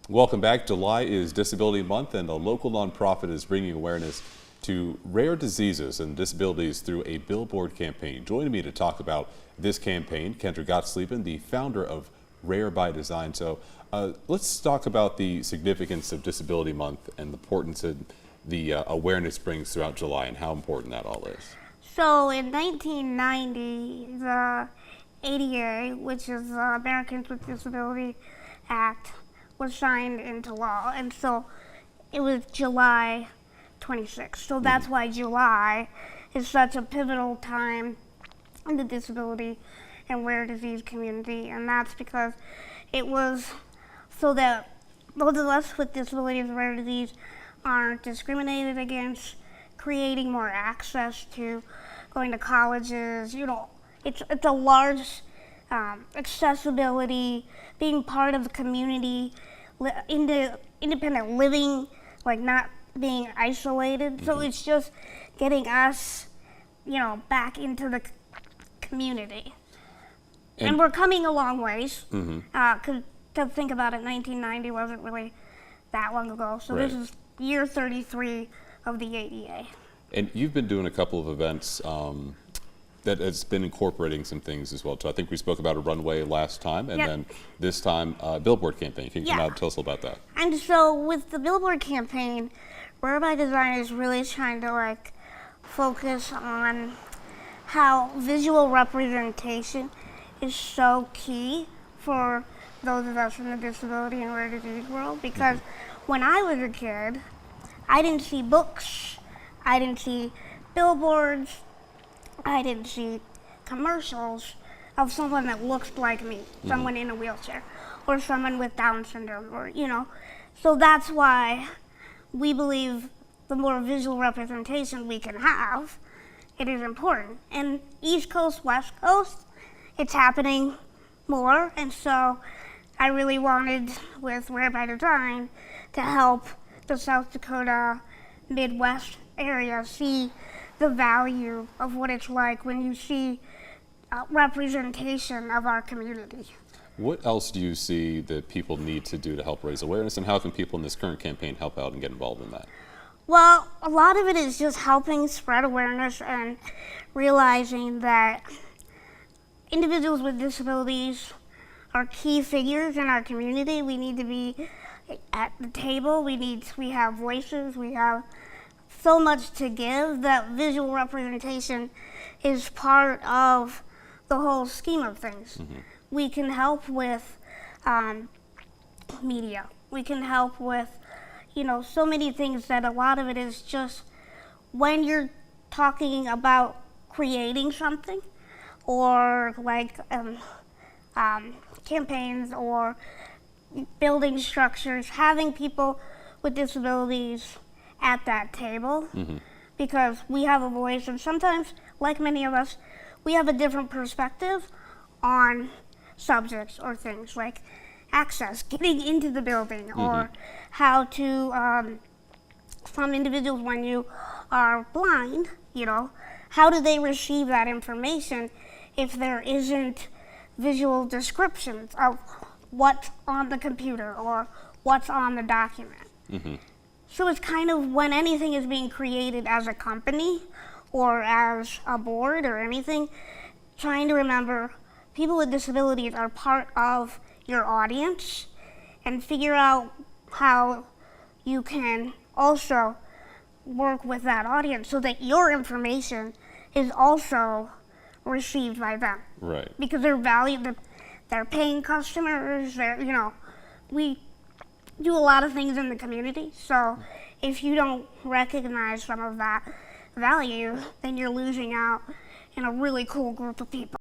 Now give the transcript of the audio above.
Welcome back. July is Disability Month, and a local nonprofit is bringing awareness to rare diseases and disabilities through a Billboard campaign. Joining me to talk about this campaign, Kendra Gottlieben, the founder of Rare by Design. So let's talk about the significance of Disability Month and the importance that the awareness brings throughout July and how important that all is. So in 1990, the ADA, which is the Americans with Disability Act, was signed into law, and so it was July 26th. So that's why July is such a pivotal time in the disability and rare disease community, and that's because it was so that those of us with disabilities and rare disease aren't discriminated against, creating more access to going to colleges. You know, it's a large accessibility, being part of the community, independent living, like not being isolated. So it's just getting us, back into the community. And we're coming a long ways. To think about it, 1990 wasn't really that long ago. So This is year 33 of the ADA. And you've been doing a couple of events that has been incorporating some things as well too. I think we spoke about a runway last time, and then this time Billboard campaign. Can you come out and tell us about that? And so with the Billboard campaign, Rare by Design is really trying to focus on how visual representation is so key for those of us in the disability and rare disease world. Because when I was a kid, I didn't see books, I didn't see billboards, I didn't see commercials of someone that looks like me, someone in a wheelchair, or someone with Down syndrome, or, So that's why we believe the more visual representation we can have, it is important. And East Coast, West Coast, it's happening more, and so I really wanted, with Rare by Design, to help the South Dakota, Midwest area see the value of what it's like when you see representation of our community. What else do you see that people need to do to help raise awareness, and how can people in this current campaign help out and get involved in that? Well, a lot of it is just helping spread awareness and realizing that individuals with disabilities are key figures in our community. We need to be at the table. We have voices. We have so much to give that visual representation is part of the whole scheme of things. We can help with media. We can help with, so many things that a lot of it is just when you're talking about creating something or campaigns or building structures, having people with disabilities at that table, because we have a voice, and sometimes, like many of us, we have a different perspective on subjects or things like access, getting into the building, or how to, some individuals, when you are blind, how do they receive that information if there isn't visual descriptions of what's on the computer or what's on the document? So it's kind of when anything is being created as a company or as a board or anything, trying to remember people with disabilities are part of your audience, and figure out how you can also work with that audience so that your information is also received by them. Right. Because they're valued, they're paying customers, we do a lot of things in the community, so if you don't recognize some of that value, then you're losing out in a really cool group of people.